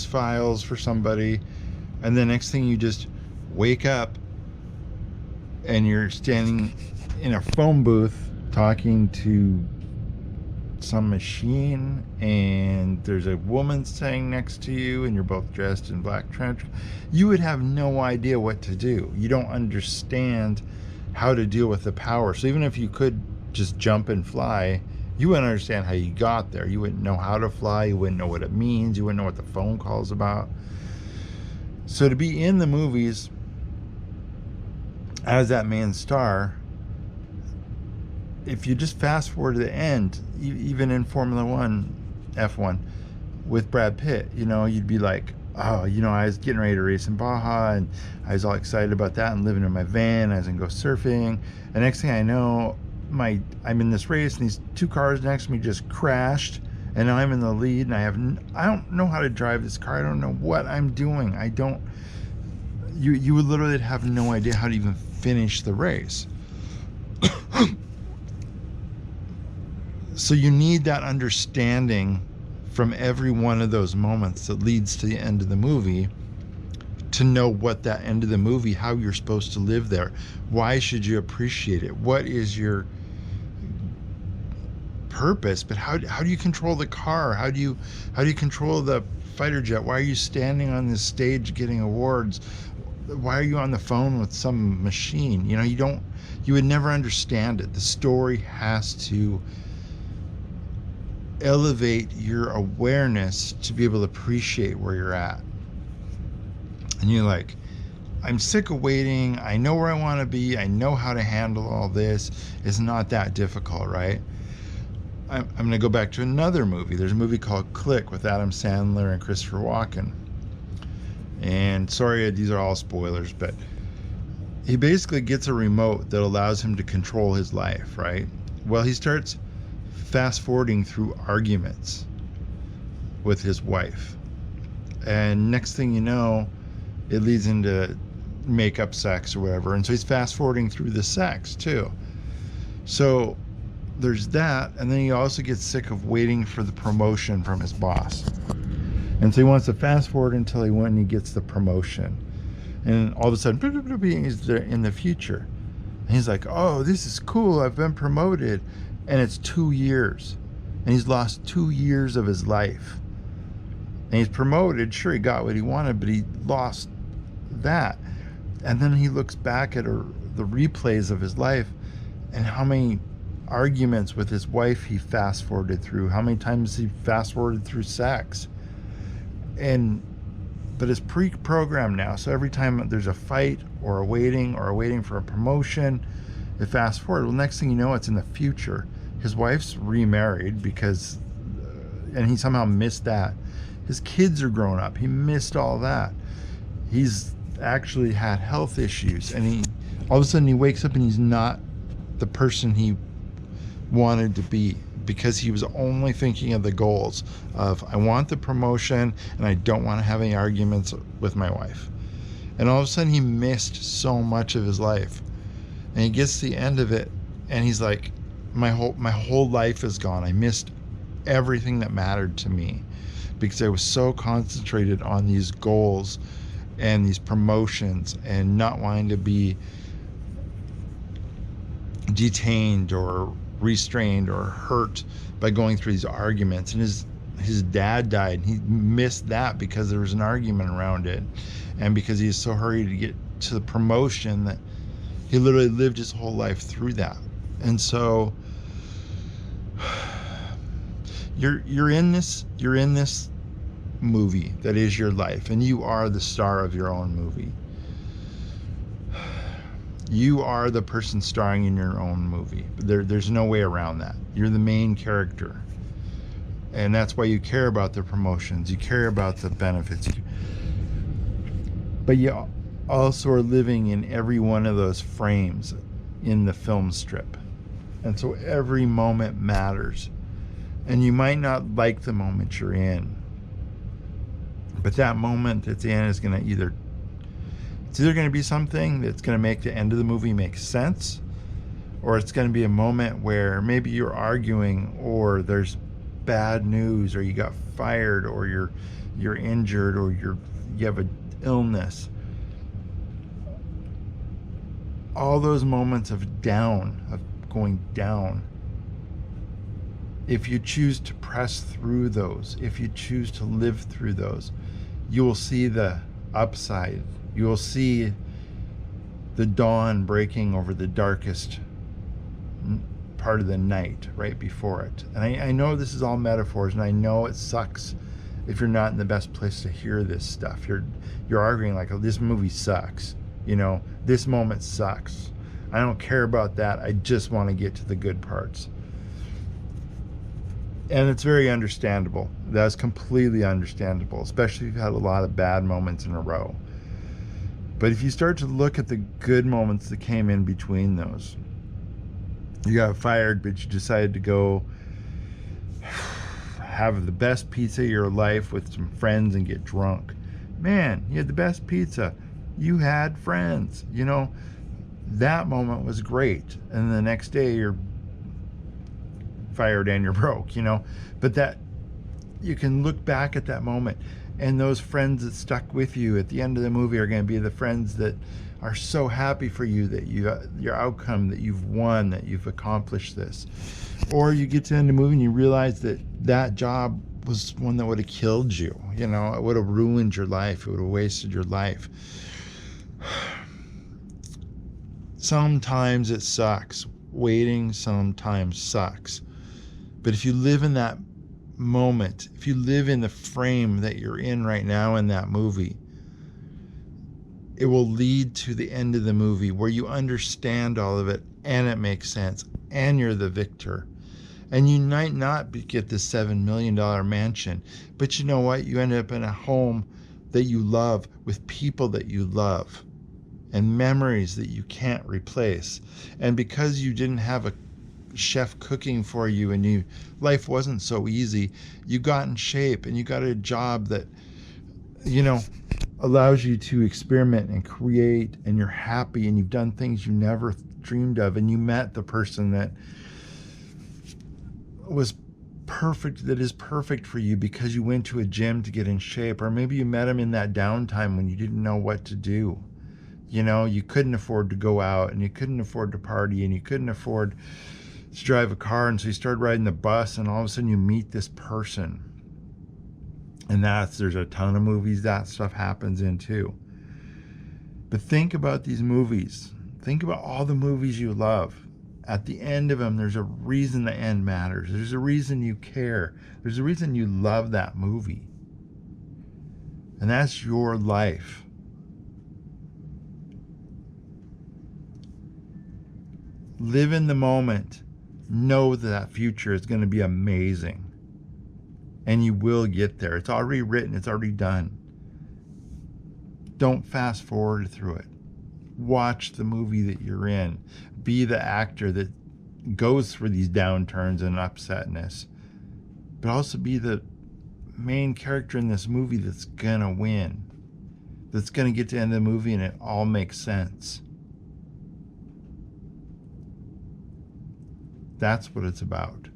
files for somebody, and the next thing you just wake up and you're standing in a phone booth talking to some machine, and there's a woman sitting next to you, and you're both dressed in black trench. You would have no idea what to do. You don't understand how to deal with the power. So even if you could just jump and fly, you wouldn't understand how you got there. You wouldn't know how to fly. You wouldn't know what it means. You wouldn't know what the phone call's about. So to be in the movies as that main star, if you just fast forward to the end, even in Formula One, F1, with Brad Pitt, you'd be like, oh, I was getting ready to race in Baja, and I was all excited about that, and living in my van. I was gonna go surfing, and next thing I know, I'm in this race, and these two cars next to me just crashed, and now I'm in the lead, and I don't know how to drive this car. I don't know what I'm doing. You would literally have no idea how to even finish the race. So you need that understanding from every one of those moments that leads to the end of the movie, to know what that end of the movie, how you're supposed to live there. Why should you appreciate it? What is your purpose? But how do you control the car? How do you control the fighter jet? Why are you standing on this stage getting awards? Why are you on the phone with some machine? You would never understand it. The story has to elevate your awareness to be able to appreciate where you're at. And you're like, I'm sick of waiting. I know where I want to be. I know how to handle all this. It's not that difficult, right? I'm going to go back to another movie. There's a movie called Click with Adam Sandler and Christopher Walken. And sorry, these are all spoilers, but he basically gets a remote that allows him to control his life, right? Well, he starts fast forwarding through arguments with his wife, and next thing you know, it leads into makeup sex or whatever, and so he's fast forwarding through the sex too. So there's that, and then he also gets sick of waiting for the promotion from his boss, and so he wants to fast forward until he gets the promotion, and all of a sudden he's there in the future, and he's like, oh, this is cool, I've been promoted. And it's 2 years, and he's lost 2 years of his life. And he's promoted. Sure, he got what he wanted, but he lost that. And then he looks back at the replays of his life, and how many arguments with his wife he fast forwarded through, how many times he fast forwarded through sex. But it's pre-programmed now, so every time there's a fight or a waiting for a promotion, it fast forward. Well, next thing you know, it's in the future. His wife's remarried and he somehow missed that. His kids are grown up. He missed all that. He's actually had health issues, and all of a sudden he wakes up and he's not the person he wanted to be, because he was only thinking of the goals of, I want the promotion and I don't want to have any arguments with my wife. And all of a sudden he missed so much of his life. And he gets to the end of it, and he's like, my whole life is gone. I missed everything that mattered to me, because I was so concentrated on these goals and these promotions, and not wanting to be detained or restrained or hurt by going through these arguments. And his dad died, and he missed that because there was an argument around it, and because he was so hurried to get to the promotion that he literally lived his whole life through that. And so you're in this movie that is your life, and you are the star of your own movie. You are the person starring in your own movie. There's no way around that. You're the main character, and that's why you care about the promotions, you care about the benefits, but you also are living in every one of those frames in the film strip. And so every moment matters. And you might not like the moment you're in, but that moment at the end is going to it's either going to be something that's going to make the end of the movie make sense, or it's going to be a moment where maybe you're arguing, or there's bad news, or you got fired, or you're injured, or you have an illness. All those moments of going down, if you choose to press through those, if you choose to live through those, you will see the upside. You will see the dawn breaking over the darkest part of the night right before it. And I know this is all metaphors, and I know it sucks if you're not in the best place to hear this stuff. You're arguing like, oh, this movie sucks. You know, this moment sucks. I don't care about that. I just want to get to the good parts. And it's very understandable. That's completely understandable, especially if you've had a lot of bad moments in a row. But if you start to look at the good moments that came in between those, you got fired, but you decided to go have the best pizza of your life with some friends and get drunk. Man, you had the best pizza. You had friends. You know, that moment was great. And the next day you're fired and you're broke, you know. But that, you can look back at that moment, and those friends that stuck with you at the end of the movie are going to be the friends that are so happy for you, that your outcome, that you've won, that you've accomplished this. Or you get to the end of the movie and you realize that job was one that would have killed you. You know, it would have ruined your life. It would have wasted your life. Sometimes it sucks. Waiting sometimes sucks. But if you live in that moment, if you live in the frame that you're in right now in that movie, it will lead to the end of the movie where you understand all of it and it makes sense and you're the victor. And you might not get this $7 million mansion, but you know what? You end up in a home that you love with people that you love and memories that you can't replace. And because you didn't have a chef cooking for you and life wasn't so easy, you got in shape and you got a job that, you know, allows you to experiment and create, and you're happy and you've done things you never dreamed of, and you met the person that was perfect, that is perfect for you because you went to a gym to get in shape. Or maybe you met him in that downtime when you didn't know what to do. You know, you couldn't afford to go out and you couldn't afford to party and you couldn't afford to drive a car, and so you started riding the bus, and all of a sudden you meet this person. And there's a ton of movies that stuff happens in too. But think about these movies. Think about all the movies you love. At the end of them, there's a reason the end matters. There's a reason you care. There's a reason you love that movie. And that's your life. Live in the moment. Know that future is going to be amazing. And you will get there. It's already written. It's already done. Don't fast forward through it. Watch the movie that you're in. Be the actor that goes through these downturns and upsetness. But also be the main character in this movie that's going to win. That's going to get to the end of the movie and it all makes sense. That's what it's about.